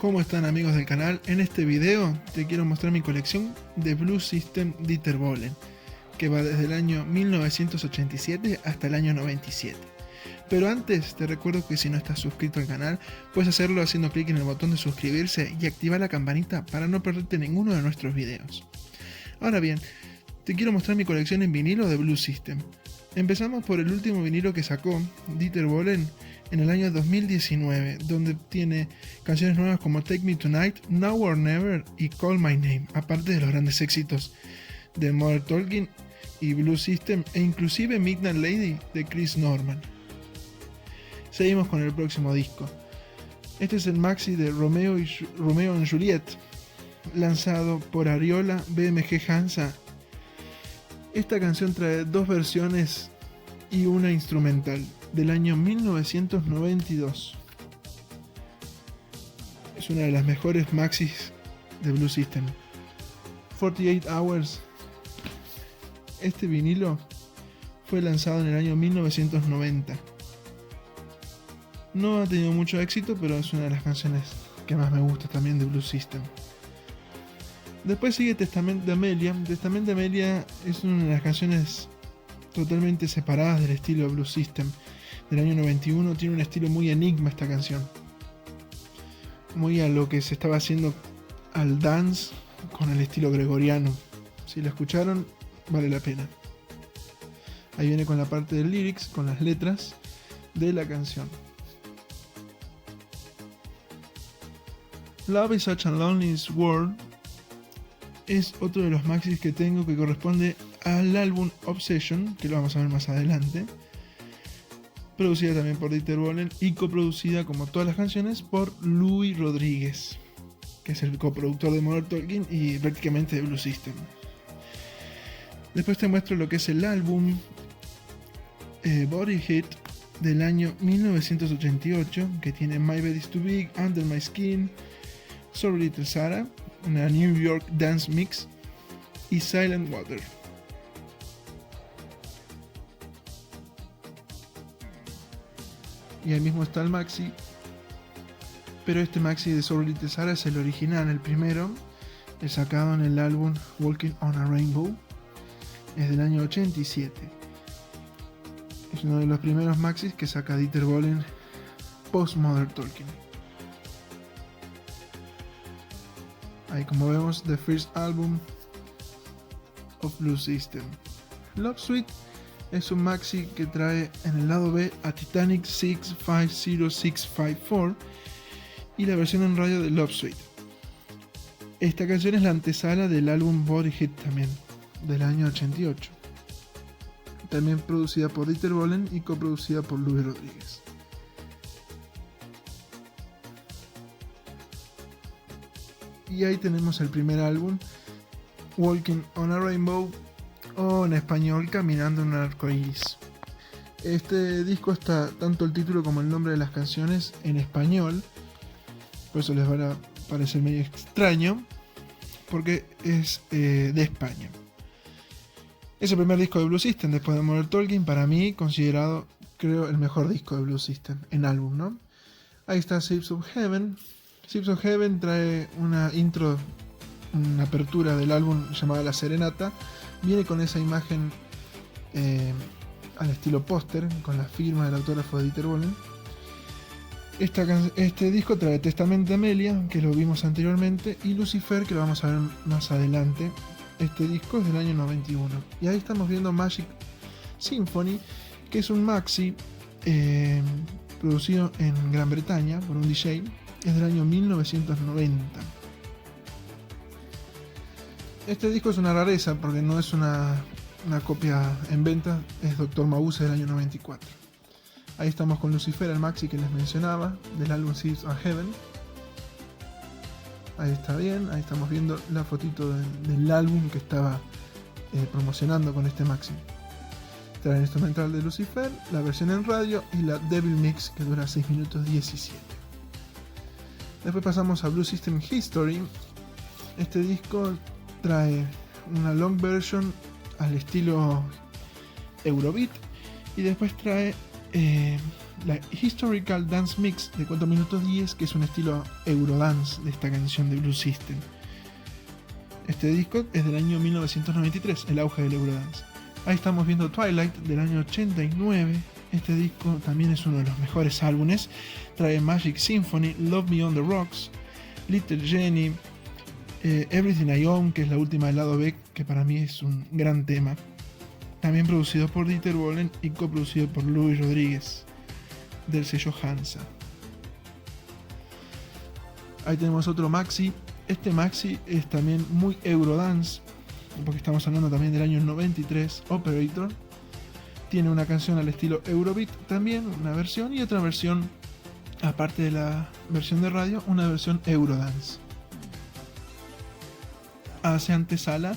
¿Cómo están, amigos del canal? En este video te quiero mostrar mi colección de Blues System Dieter Bohlen, que va desde el año 1987 hasta el año 97. Pero antes te recuerdo que si no estás suscrito al canal, puedes hacerlo haciendo clic en el botón de suscribirse y activar la campanita para no perderte ninguno de nuestros videos. Ahora bien, te quiero mostrar mi colección en vinilo de Blues System. Empezamos por el último vinilo que sacó Dieter Bohlen en el año 2019, donde tiene canciones nuevas como Take Me Tonight, Now or Never y Call My Name, aparte de los grandes éxitos de Modern Talking y Blues System e inclusive Midnight Lady de Chris Norman. Seguimos con el próximo disco. Este es el maxi de Romeo and Juliet, lanzado por Ariola BMG Hansa. Esta canción trae dos versiones y una instrumental del año 1992. Es una de las mejores maxis de Blues System. 48 Hours. Este vinilo fue lanzado en el año 1990. No ha tenido mucho éxito, pero es una de las canciones que más me gusta también de Blues System. Después sigue Testament de Amelia. Testament de Amelia es una de las canciones totalmente separadas del estilo de Blues System del año 91. Tiene un estilo muy enigma esta canción, muy a lo que se estaba haciendo al dance con el estilo gregoriano. Si la escucharon, vale la pena. Ahí viene con la parte del lyrics, con las letras de la canción. Love is Such a Lonely World es otro de los maxis que tengo, que corresponde al álbum Obsession, que lo vamos a ver más adelante, producida también por Dieter Bohlen y coproducida, como todas las canciones, por Louis Rodríguez, que es el coproductor de Modern Talking y prácticamente de Blues System. Después te muestro lo que es el álbum Body Hit del año 1988, que tiene My Bed Is Too Big, Under My Skin, Sorry Little Sarah, una New York Dance Mix y Silent Water. Y ahí mismo está el maxi, pero este maxi de Sorry Little Sarah es el original, el primero, el sacado en el álbum Walking on a Rainbow, es del año 87. Es uno de los primeros maxis que saca Dieter Bohlen post Modern Talking. Ahí, como vemos, The First Album of Blues System. Love Suite es un maxi que trae en el lado B a Titanic 650654 y la versión en radio de Love Suite. Esta canción es la antesala del álbum Body Hit también, del año 88. También producida por Dieter Bohlen y coproducida por Louis Rodríguez. Y ahí tenemos el primer álbum, Walking on a Rainbow, o en español, Caminando en un arco iris. Este disco está tanto el título como el nombre de las canciones en español, por eso les va a parecer medio extraño, porque es de España. Es el primer disco de Blues System después de Modern Talking, para mí considerado, creo, el mejor disco de Blues System en álbum, ¿no? Ahí está Ships of Heaven. Ships of Heaven trae una intro, una apertura del álbum llamada La Serenata. Viene con esa imagen al estilo póster, con la firma del autógrafo de Dieter Bohlen. Este disco trae Testament de Amelia, que lo vimos anteriormente, y Lucifer, que lo vamos a ver más adelante. Este disco es del año 91. Y ahí estamos viendo Magic Symphony, que es un maxi producido en Gran Bretaña por un DJ. Es del año 1990. Este disco es una rareza porque no es una copia en venta, es Dr. Mabuse del año 94. Ahí estamos con Lucifer, el maxi que les mencionaba, del álbum Ships of Heaven. Ahí está bien, ahí estamos viendo la fotito del álbum que estaba promocionando con este maxi. Trae el instrumental de Lucifer, la versión en radio y la Devil Mix, que dura 6 minutos 17. Después pasamos a Blues System History. Este disco trae una long version al estilo Eurobeat y después trae la Historical Dance Mix de 4 minutos 10, que es un estilo Eurodance de esta canción de Blue System. Este disco es del año 1993, el auge del Eurodance. Ahí estamos viendo Twilight del año 89. Este disco también es uno de los mejores álbumes. Trae Magic Symphony, Love Me on the Rocks, Little Jenny, Everything I Own, que es la última del lado B, que para mí es un gran tema. También producido por Dieter Bohlen y coproducido por Louis Rodríguez del sello Hansa. Ahí tenemos otro maxi. Este maxi es también muy Eurodance, porque estamos hablando también del año 93, Operator. Tiene una canción al estilo Eurobeat también, una versión, y otra versión, aparte de la versión de radio, una versión Eurodance. Hace antesala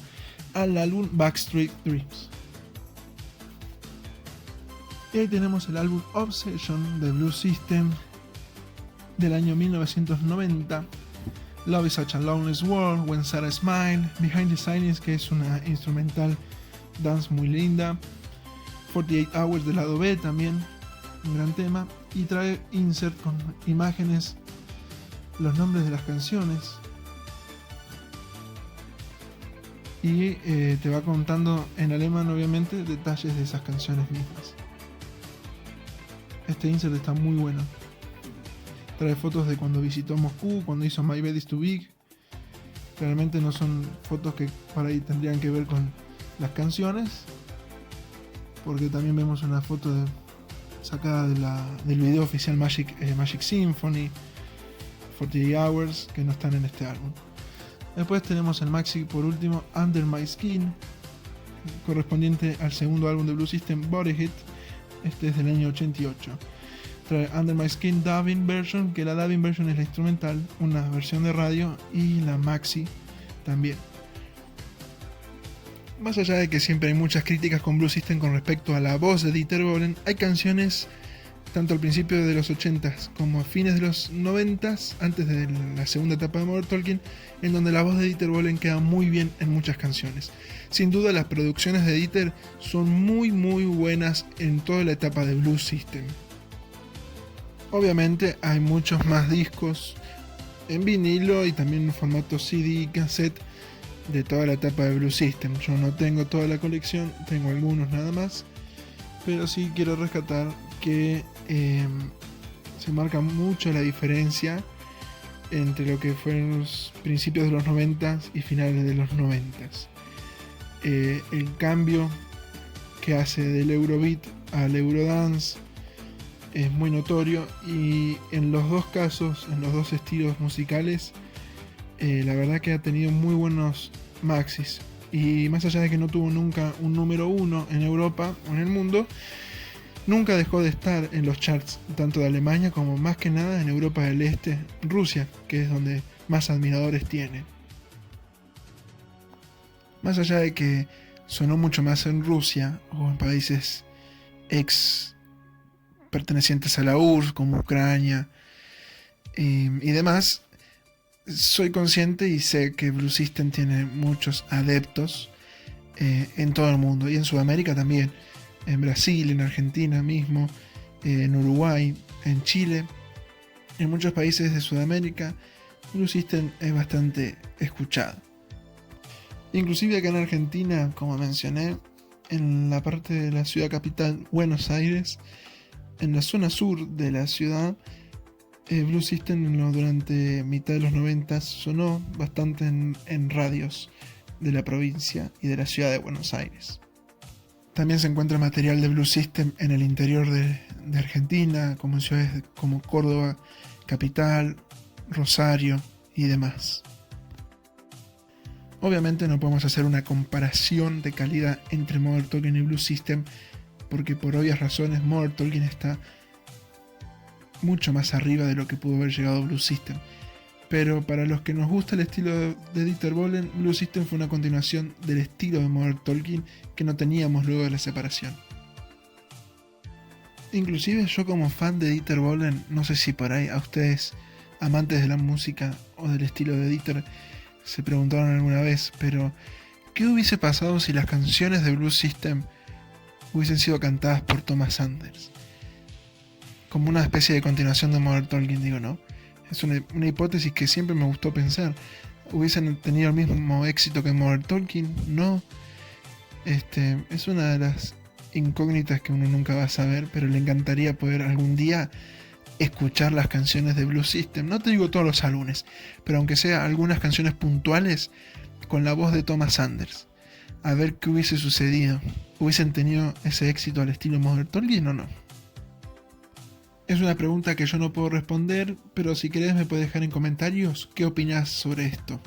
al álbum Backstreet Dreams. Y ahí tenemos el álbum Obsession de Blue System del año 1990. Love is Such a Lonely World, When Sarah Smile, Behind the Silence, que es una instrumental dance muy linda, 48 Hours del lado B también, un gran tema, y trae insert con imágenes, los nombres de las canciones, y te va contando en alemán obviamente detalles de esas canciones mismas. Este insert está muy bueno. Trae fotos de cuando visitó Moscú, cuando hizo My Bed Is Too Big. Realmente no son fotos que por ahí tendrían que ver con las canciones, porque también vemos una foto sacada del video oficial Magic Symphony, 48 Hours, que no están en este álbum. Después tenemos el maxi, por último, Under My Skin, correspondiente al segundo álbum de Blue System, Body Hit. Este es del año 88. Trae Under My Skin dubbing version, que la dubbing version es la instrumental, una versión de radio, y la maxi también. Más allá de que siempre hay muchas críticas con Blue System con respecto a la voz de Dieter Bohlen, hay canciones tanto al principio de los 80s como a fines de los 90s, antes de la segunda etapa de Modern Talking, en donde la voz de Dieter Bohlen queda muy bien en muchas canciones. Sin duda las producciones de Dieter son muy buenas en toda la etapa de Blue System. Obviamente hay muchos más discos en vinilo y también en formato CD y cassette de toda la etapa de Blue System. Yo no tengo toda la colección, tengo algunos nada más, pero sí quiero rescatar que se marca mucho la diferencia entre lo que fueron los principios de los 90 y finales de los 90. El cambio que hace del Eurobeat al Eurodance es muy notorio, y en los dos casos, en los dos estilos musicales, la verdad que ha tenido muy buenos maxis, y más allá de que no tuvo nunca un número 1 en Europa o en el mundo, nunca dejó de estar en los charts tanto de Alemania como más que nada en Europa del Este, Rusia, que es donde más admiradores tiene. Más allá de que sonó mucho más en Rusia o en países ex pertenecientes a la URSS como Ucrania y demás, soy consciente y sé que Blue System tiene muchos adeptos en todo el mundo, y en Sudamérica también, en Brasil, en Argentina mismo, en Uruguay, en Chile, en muchos países de Sudamérica. Blue System es bastante escuchado. Inclusive acá en Argentina, como mencioné, en la parte de la ciudad capital, Buenos Aires, en la zona sur de la ciudad, Blue System durante mitad de los 90 sonó bastante en radios de la provincia y de la ciudad de Buenos Aires. También se encuentra material de Blue System en el interior de Argentina, como en ciudades como Córdoba, Capital, Rosario y demás. Obviamente no podemos hacer una comparación de calidad entre Modern Talking y Blue System, porque por obvias razones Modern Talking está mucho más arriba de lo que pudo haber llegado Blue System. Pero para los que nos gusta el estilo de Dieter Bohlen, Blue System fue una continuación del estilo de Modern Talking que no teníamos luego de la separación. Inclusive yo, como fan de Dieter Bohlen, no sé si por ahí a ustedes, amantes de la música o del estilo de Dieter, se preguntaron alguna vez, pero ¿qué hubiese pasado si las canciones de Blue System hubiesen sido cantadas por Thomas Anders? como una especie de continuación de Modern Talking, digo, ¿no? Es una hipótesis que siempre me gustó pensar. ¿Hubiesen tenido el mismo éxito que Modern Talking? No. Es una de las incógnitas que uno nunca va a saber, pero le encantaría poder algún día escuchar las canciones de Blue System. No te digo todos los álbumes, pero aunque sea algunas canciones puntuales con la voz de Thomas Anders. A ver qué hubiese sucedido. ¿Hubiesen tenido ese éxito al estilo Modern Talking o no? Es una pregunta que yo no puedo responder, pero si querés me puedes dejar en comentarios qué opinas sobre esto.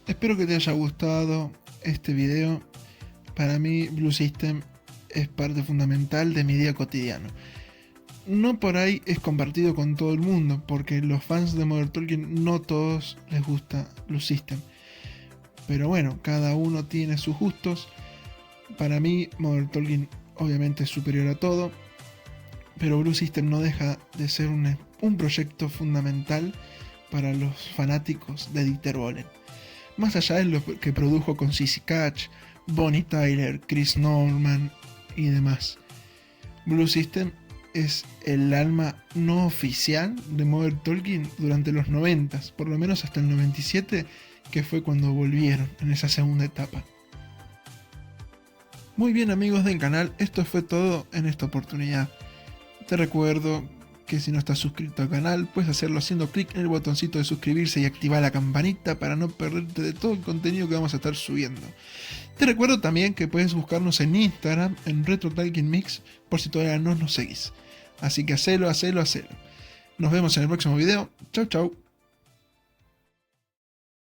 Espero que te haya gustado este video. Para mí Blue System es parte fundamental de mi día cotidiano. No por ahí es compartido con todo el mundo, porque los fans de Modern Talking no todos les gusta Blue System. Pero bueno, cada uno tiene sus gustos. Para mí Modern Talking obviamente es superior a todo, pero Blue System no deja de ser un proyecto fundamental para los fanáticos de Dieter Bohlen. Más allá de lo que produjo con Sissy Catch, Bonnie Tyler, Chris Norman y demás. Blue System es el alma no oficial de Modern Talking durante los 90s, por lo menos hasta el 97, que fue cuando volvieron en esa segunda etapa. Muy bien amigos del canal, esto fue todo en esta oportunidad. Te recuerdo que si no estás suscrito al canal, puedes hacerlo haciendo clic en el botoncito de suscribirse y activar la campanita para no perderte de todo el contenido que vamos a estar subiendo. Te recuerdo también que puedes buscarnos en Instagram, en Retro Talking Mix, por si todavía no nos seguís. Así que hacelo. Nos vemos en el próximo video. Chau chau.